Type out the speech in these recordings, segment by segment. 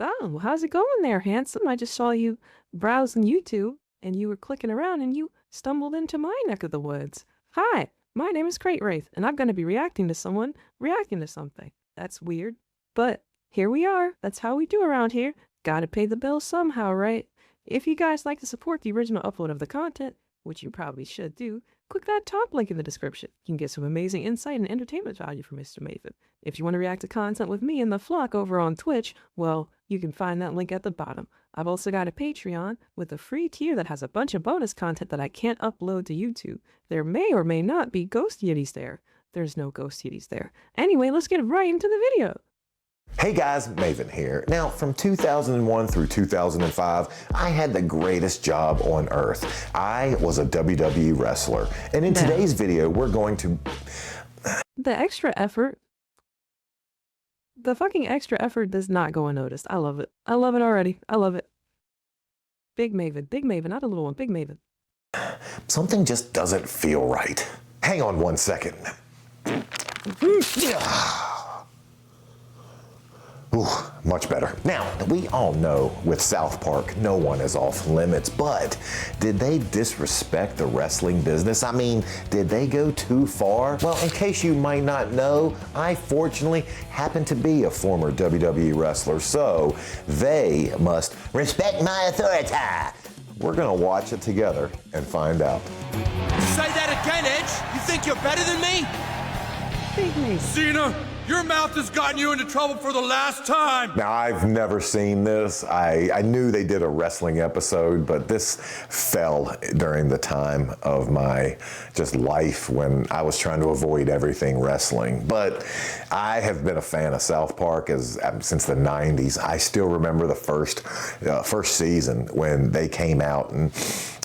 Oh, how's it going there, handsome? I just saw you browsing YouTube and you were clicking around and you stumbled into my neck of the woods. Hi, my name is Cratewraith and I'm going to be reacting to someone reacting to something. That's weird, but here we are. That's how we do around here. Gotta pay the bills somehow, right? If you guys like to support the original upload of the content, which you probably should do, click that top link in the description. You can get some amazing insight and entertainment value from Mr. Maven. If you want to react to content with me and the flock over on Twitch, well, you can find that link at the bottom. I've also got a Patreon with a free tier that has a bunch of bonus content that I can't upload to YouTube. There may or may not be ghost yitties there. There's no ghost yitties there. Anyway, let's get right into the video. Hey guys, Maven here. Now, from 2001 through 2005, I had the greatest job on earth. I was a WWE wrestler. And in today's video, we're going to... The extra effort... The fucking extra effort does not go unnoticed. I love it. I love it already. I love it. Big Maven, not a little one, Big Maven. Something just doesn't feel right. Hang on one second. Ooh, much better. Now, we all know with South Park, no one is off limits, but did they disrespect the wrestling business? I mean, did they go too far? Well, in case you might not know, I fortunately happen to be a former WWE wrestler, so they must respect my authority. We're gonna watch it together and find out. Say that again, Edge? You think you're better than me? Big Maven. Cena, your mouth has gotten you into trouble for the last time. Now, I've never seen this. I knew they did a wrestling episode, but this fell during the time of my just life when I was trying to avoid everything wrestling. But I have been a fan of South Park since the 90s. I still remember the first season when they came out, and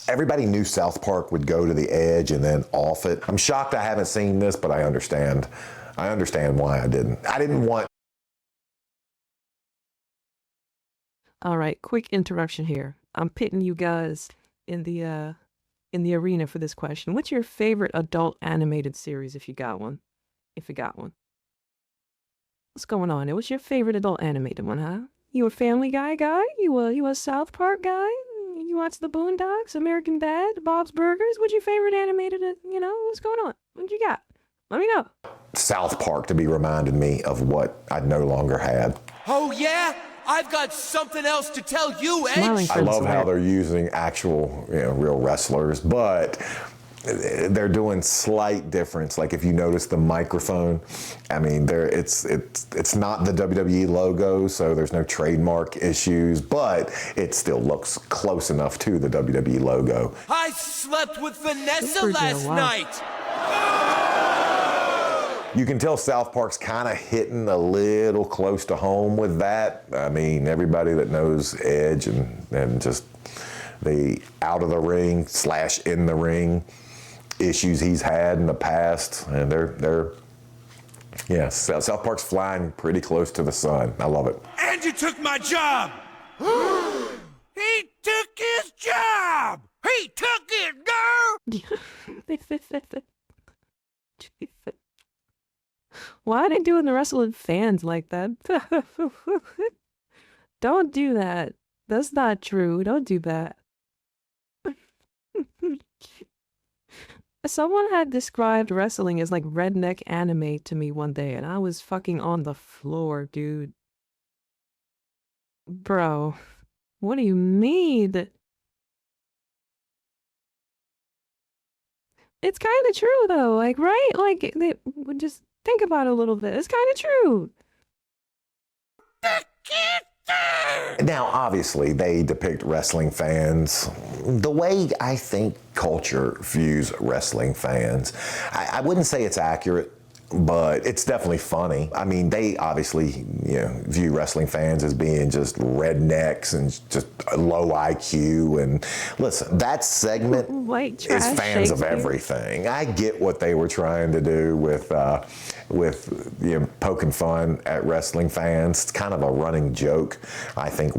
everybody knew South Park would go to the edge and then off it. I'm shocked I haven't seen this, but I understand. I understand why I didn't. I didn't want... All right, quick interruption here. I'm pitting you guys in the arena for this question. What's your favorite adult animated series, if you got one? If you got one. What's going on there? What's your favorite adult animated one, huh? You a Family Guy guy? You a South Park guy? You watch the Boondocks, American Dad, Bob's Burgers? What's your favorite animated, what's going on? What you got? Let me know. South Park to be reminded me of what I no longer had. Oh, yeah? I've got something else to tell you, Edge. I love how they're using actual, real wrestlers, but they're doing slight difference. Like if you notice the microphone, I mean, it's not the WWE logo, so there's no trademark issues, but it still looks close enough to the WWE logo. I slept with Vanessa last night. You can tell South Park's kind of hitting a little close to home with that. I mean, everybody that knows Edge and just the out of the ring / in the ring issues he's had in the past, and South Park's flying pretty close to the sun. I love it. And you took my job. He took his job. He took it, girl. Why are they doing the wrestling fans like that? Don't do that. That's not true. Don't do that. Someone had described wrestling as like redneck anime to me one day, and I was fucking on the floor, dude. Bro, what do you mean? It's kind of true, though. Like, right? Like, they would just think about it a little bit. It's kind of true. Now, obviously, they depict wrestling fans the way I think culture views wrestling fans. I wouldn't say it's accurate, but it's definitely funny. I mean, they obviously, view wrestling fans as being just rednecks and just low IQ. And listen, that segment is fans of everything. I get what they were trying to do with poking fun at wrestling fans. It's kind of a running joke, I think,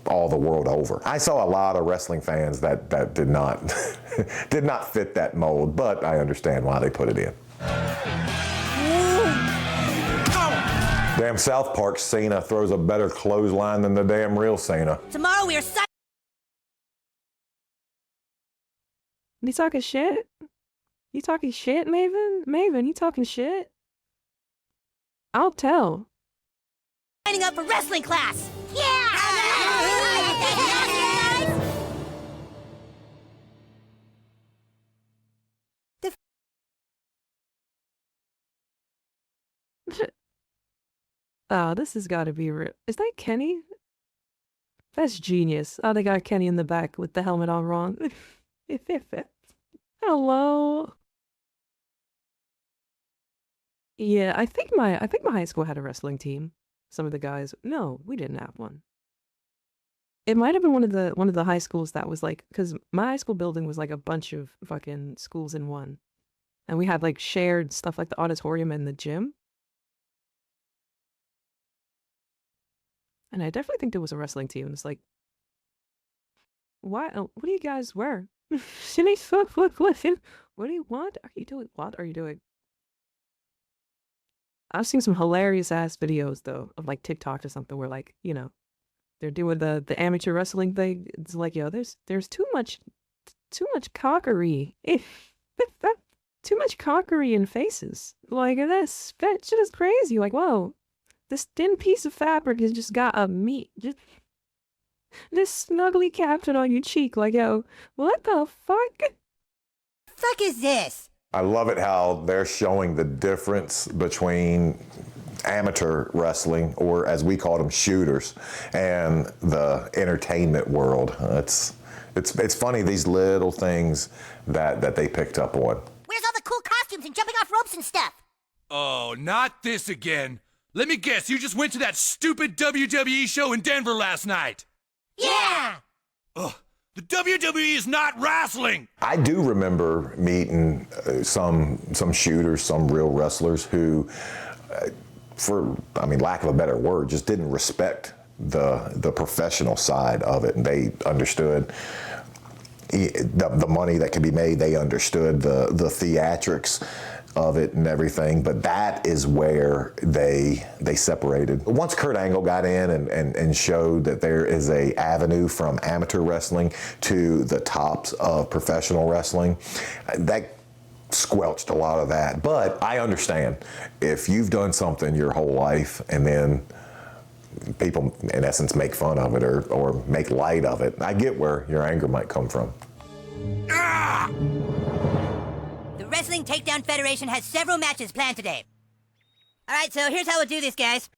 all the world over. I saw a lot of wrestling fans that did not did not fit that mold, but I understand why they put it in. Damn South Park Cena throws a better clothesline than the damn real Cena. Tomorrow we are You talking shit? You talking shit, Maven? Maven, you talking shit? I'll tell. signing up for wrestling class. Yeah! Oh, this has got to be real. Is that Kenny? That's genius. Oh, they got Kenny in the back with the helmet on wrong. Hello. Yeah, I think my high school had a wrestling team. Some of the guys. No, we didn't have one. It might have been one of the high schools that was like, because my high school building was like a bunch of fucking schools in one, and we had like shared stuff like the auditorium and the gym. And I definitely think there was a wrestling team. It's like, why? What do you guys wear? What do you want? Are you doing? What are you doing? I've seen some hilarious ass videos though of like TikTok or something where like, you know, they're doing the amateur wrestling thing. It's like, yo, there's too much cockery. Too much cockery in faces. Like this shit is crazy. Like, whoa. This thin piece of fabric has just got a meat. Just this snugly captured on your cheek. Like, yo, what the fuck? Fuck is this? I love it how they're showing the difference between amateur wrestling, or as we call them, shooters, and the entertainment world. It's funny, these little things that they picked up on. Where's all the cool costumes and jumping off ropes and stuff? Oh, not this again. Let me guess, you just went to that stupid WWE show in Denver last night. Yeah! Ugh, the WWE is not wrestling. I do remember meeting some shooters, some real wrestlers who, for lack of a better word, just didn't respect the professional side of it, and they understood the money that could be made. They understood the theatrics of it and everything, but that is where they separated. Once Kurt Angle got in and showed that there is a avenue from amateur wrestling to the tops of professional wrestling, that squelched a lot of that. But I understand, if you've done something your whole life and then people in essence make fun of it or make light of it, I get where your anger might come from. Ah! The Wrestling Takedown Federation has several matches planned today. Alright, so here's how we'll do this, guys.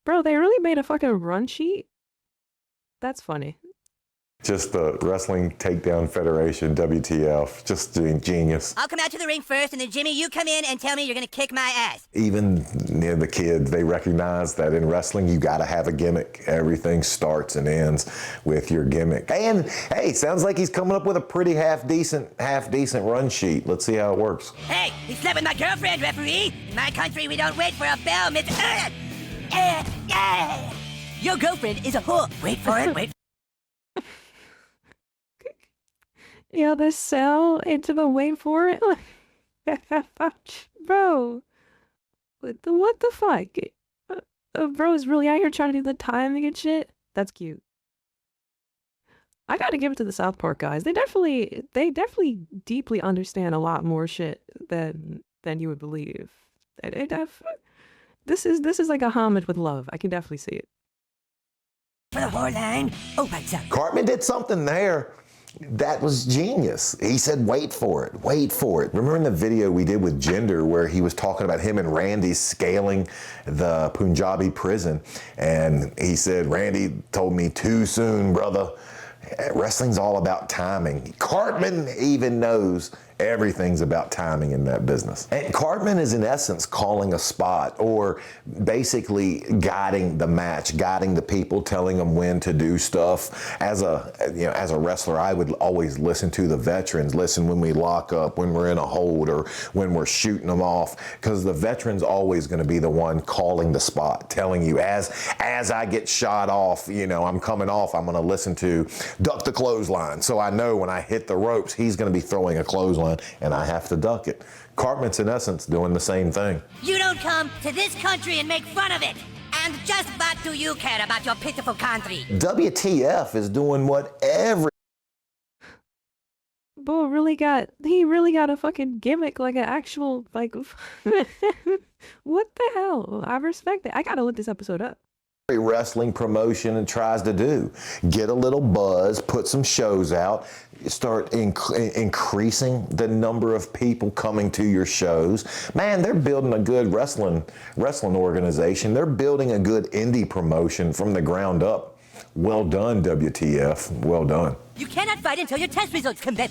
Bro, they really made a fucking run sheet? That's funny. Just the Wrestling Takedown Federation, WTF, just doing genius. I'll come out to the ring first, and then Jimmy, you come in and tell me you're gonna kick my ass. Even near the kids, they recognize that in wrestling, you gotta have a gimmick. Everything starts and ends with your gimmick. And hey, sounds like he's coming up with a pretty half decent run sheet. Let's see how it works. Hey, he slept with my girlfriend, referee. In my country, we don't wait for a bell, Miss. Your girlfriend is a whore. Wait for it, wait. Yeah, the cell into the wait for it. Bro, what the fuck? Bro is really out here trying to do the timing and shit. That's cute. I gotta give it to the South Park guys. They definitely deeply understand a lot more shit than you would believe. This is like a homage with love. I can definitely see it. For the whore line. Oh, my God. Cartman did something there. That was genius. He said, wait for it, wait for it. Remember in the video we did with Jinder where he was talking about him and Randy scaling the Punjabi prison, and he said, Randy told me too soon, brother. Wrestling's all about timing. Cartman even knows everything's about timing in that business. And Cartman is in essence calling a spot, or basically guiding the match, guiding the people, telling them when to do stuff. As a wrestler, I would always listen to the veterans, listen when we lock up, when we're in a hold, or when we're shooting them off, because the veteran's always going to be the one calling the spot, telling you as I get shot off, I'm coming off, I'm going to listen to duck the clothesline. So I know when I hit the ropes, he's going to be throwing a clothesline and I have to duck it. Cartman's in essence doing the same thing. You don't come to this country and make fun of it. And just what do you care about your pitiful country? WTF is doing what every Bo he really got a fucking gimmick, like an actual, like, what the hell? I respect it. I gotta look this episode up. wrestling promotion and tries to do. Get a little buzz, put some shows out, start increasing the number of people coming to your shows. Man, they're building a good wrestling organization. They're building a good indie promotion from the ground up. Well done, WTF. Well done. You cannot fight until your test results come back.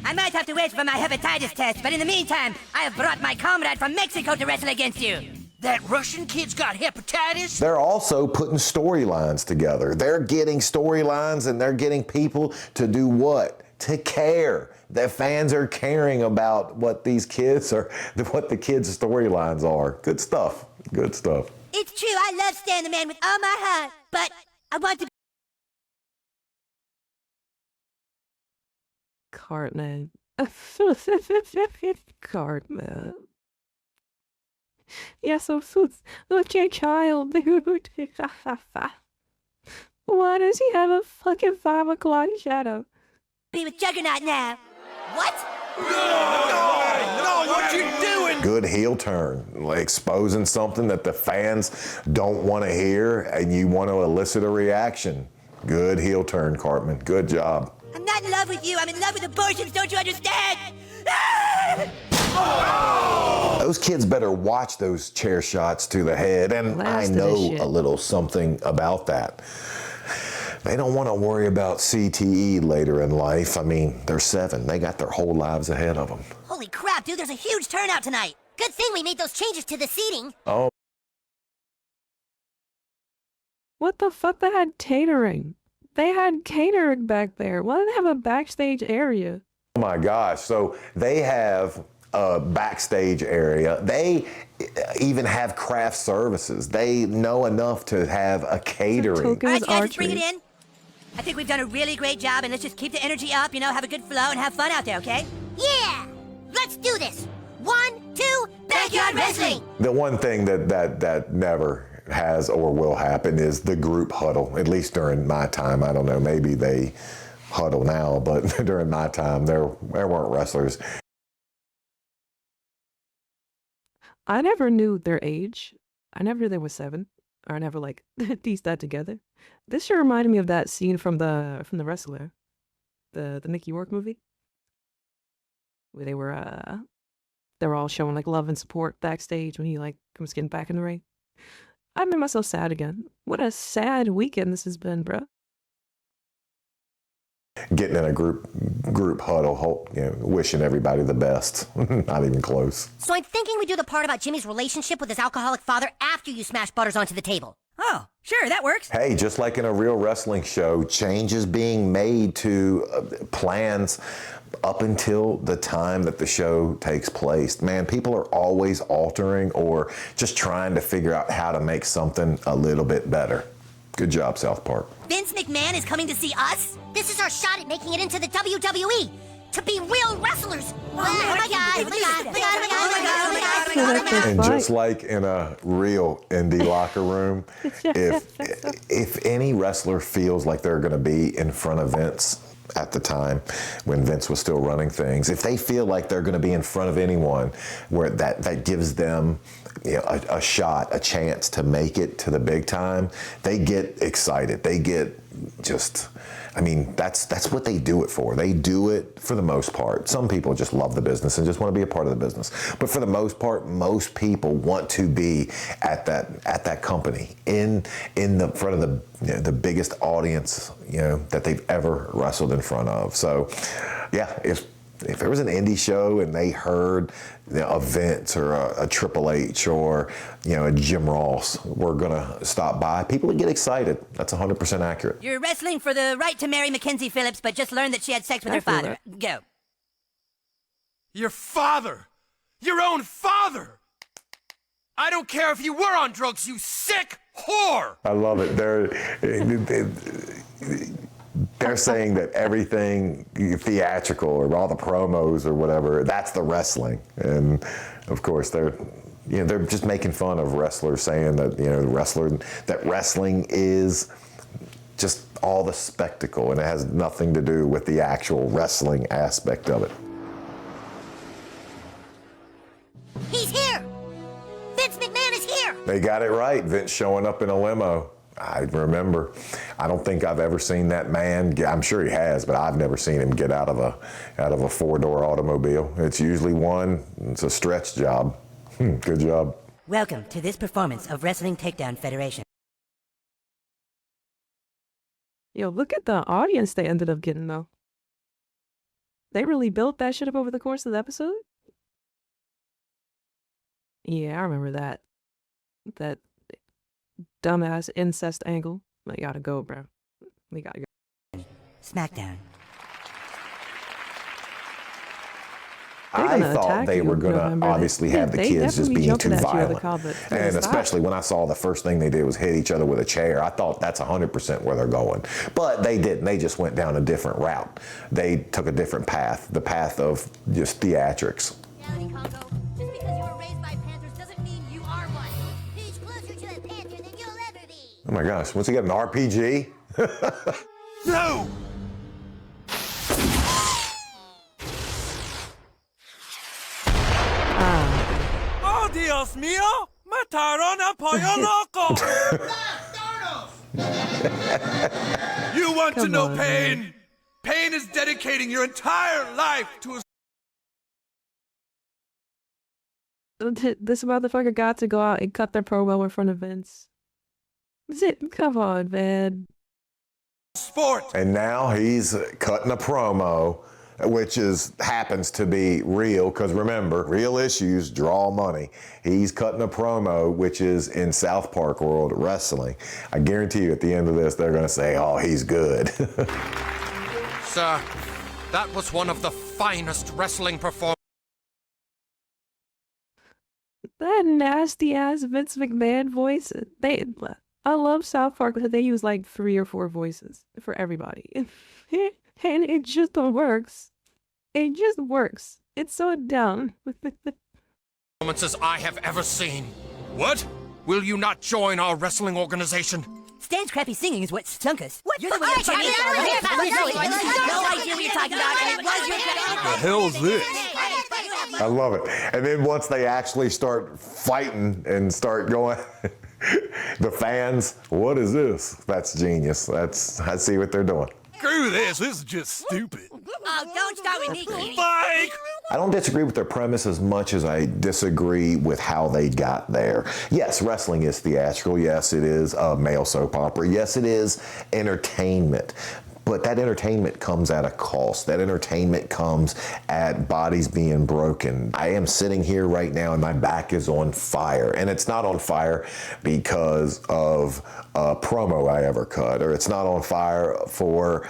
I might have to wait for my hepatitis test, but in the meantime, I have brought my comrade from Mexico to wrestle against you. That Russian kid's got hepatitis? They're also putting storylines together. They're getting storylines and they're getting people to do what? To care. The fans are caring about what these kids are, what the kids' storylines are. Good stuff. Good stuff. It's true, I love Stan the Man with all my heart, but I want to... Cartman. Cartman. Yeah, so look your child, dude. Why does he have a fucking 5 o'clock shadow? be with Juggernaut now. What? No, what you doing? Good heel turn, like exposing something that the fans don't want to hear and you want to elicit a reaction. Good heel turn, Cartman. Good job. I'm not in love with you. I'm in love with abortions. Don't you understand? Those kids better watch those chair shots to the head, and I know a little something about that. They don't want to worry about CTE later in life. I mean, they're 7. They got their whole lives ahead of them. Holy crap, dude, there's a huge turnout tonight. Good thing we made those changes to the seating. Oh. What the fuck? They had catering. They had catering back there. Why did they have a backstage area? Oh my gosh. So they have a backstage area. They even have craft services. They know enough to have a catering. All right, guys, let's bring it in. I think we've done a really great job, and let's just keep the energy up, you know, have a good flow and have fun out there, okay? Yeah! Let's do this! 1, 2, backyard wrestling! The one thing that never has or will happen is the group huddle, at least during my time. I don't know, maybe they huddle now, but during my time, there weren't wrestlers. I never knew their age. I never knew they were 7. Or I never, like, pieced that together. This sure reminded me of that scene from the Wrestler. The Mickey Rourke movie. Where they were all showing, like, love and support backstage when he, like, was getting back in the ring. I made myself sad again. What a sad weekend this has been, bro. Getting in a group huddle, you know, wishing everybody the best. Not even close. So I'm thinking we do the part about Jimmy's relationship with his alcoholic father after you smash Butters onto the table. Oh, sure, that works. Hey, just like in a real wrestling show, changes being made to plans up until the time that the show takes place. Man, people are always altering or just trying to figure out how to make something a little bit better. Good job, South Park. Vince McMahon is coming to see us? This is our shot at making it into the WWE. To be real wrestlers. Oh my God, oh my God. And just like in a real indie locker room, if any wrestler feels like they're going to be in front of Vince at the time when Vince was still running things, if they feel like they're going to be in front of anyone where that gives them, you know, a shot, a chance to make it to the big time, they get excited. They get just, I mean, that's what they do it for. They do it for the most part. Some people just love the business and just want to be a part of the business. But for the most part, most people want to be at that company in the front of the, you know, the biggest audience, you know, that they've ever wrestled in front of. So, yeah, if there was an indie show and they heard, you know, a Vince or a Triple H or, you know, a Jim Ross were gonna stop by, people would get excited. That's 100% accurate. You're wrestling for the right to marry Mackenzie Phillips, but just learned that she had sex with her father. Go. Your father! Your own father! I don't care if you were on drugs, you sick whore! I love it. They're saying that everything theatrical or all the promos or whatever, that's the wrestling. And of course they're just making fun of wrestlers, saying that, that wrestling is just all the spectacle and it has nothing to do with the actual wrestling aspect of it. He's here! Vince McMahon is here! They got it right, Vince showing up in a limo. I remember. I don't think I've ever seen that man. I'm sure he has, but I've never seen him get out of a four-door automobile. It's usually one. It's a stretch job. Good job. Welcome to this performance of Wrestling Takedown Federation. Yo, look at the audience they ended up getting, though. They really built that shit up over the course of the episode? Yeah, I remember that. That dumbass incest angle. We gotta go, bro. We gotta go. SmackDown. I thought they were going to obviously have the kids just being too violent. And especially when I saw the first thing they did was hit each other with a chair. I thought that's 100% where they're going. But they didn't. They just went down a different route. They took a different path, the path of just theatrics. Reality Congo, just because you were raised by Panthers doesn't mean you are one. He's closer to a Panther than you'll ever be. Oh my gosh, what's he got, an RPG? No! Oh, Dios mío! Mataron a Pollo Loco! You want to know pain? Pain is dedicating your entire life to a... This motherfucker got to go out and cut their promo in front of Vince. Come on, man. sport. And now he's cutting a promo, which happens to be real, because remember, real issues draw money. He's cutting a promo, which is in South Park World Wrestling. I guarantee you at the end of this, they're going to say, oh, he's good. Sir, that was one of the finest wrestling performances. That nasty ass Vince McMahon voice. I love South Park because they use like 3 or 4 voices for everybody. And it just works. It just works. It's so dumb. Performances I have ever seen. What? Will you not join our wrestling organization? Stan's crappy singing is what stunk us. What? You're the one that fucking no idea what you're talking about. The hell's this? I love it. And then once they actually start fighting and start going, the fans, what is this? That's genius. I see what they're doing. Screw this. This is just stupid. Oh, don't start with me, Katie. Mike! I don't disagree with their premise as much as I disagree with how they got there. Yes, wrestling is theatrical. Yes, it is a male soap opera. Yes, it is entertainment. But that entertainment comes at a cost. That entertainment comes at bodies being broken. I am sitting here right now and my back is on fire. And it's not on fire because of a promo I ever cut, or it's not on fire for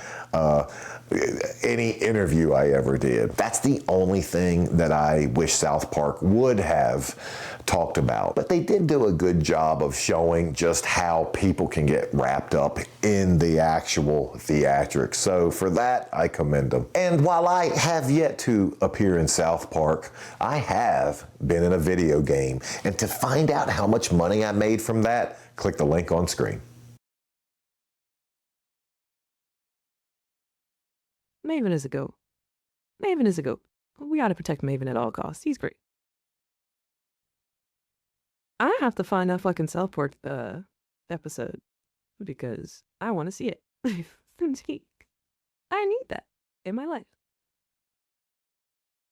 any interview I ever did. That's the only thing that I wish South Park would have talked about. But they did do a good job of showing just how people can get wrapped up in the actual theatrics. So for that, I commend them. And while I have yet to appear in South Park, I have been in a video game. And to find out how much money I made from that, click the link on screen. Maven is a goat. Maven is a goat. We gotta protect Maven at all costs. He's great. I have to find that fucking South Park episode because I want to see it. I need that in my life.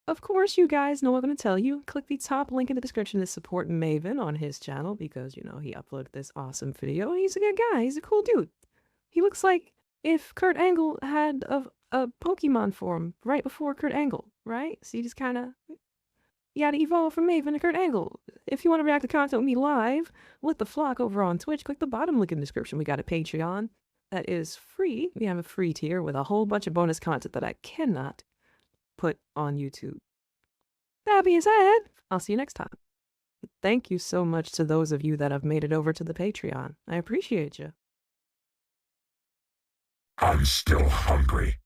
Of course, you guys know what I'm going to tell you. Click the top link in the description to support Maven on his channel because, you know, he uploaded this awesome video. He's a good guy. He's a cool dude. He looks like if Kurt Angle had a Pokemon form right before Kurt Angle, right? So you just kind of... You gotta evolve from Maven to Kurt Angle. If you want to react to content with me live with the flock over on Twitch, click the bottom link in the description. We got a Patreon that is free. We have a free tier with a whole bunch of bonus content that I cannot put on YouTube. That being said, I'll see you next time. Thank you so much to those of you that have made it over to the Patreon. I appreciate you. I'm still hungry.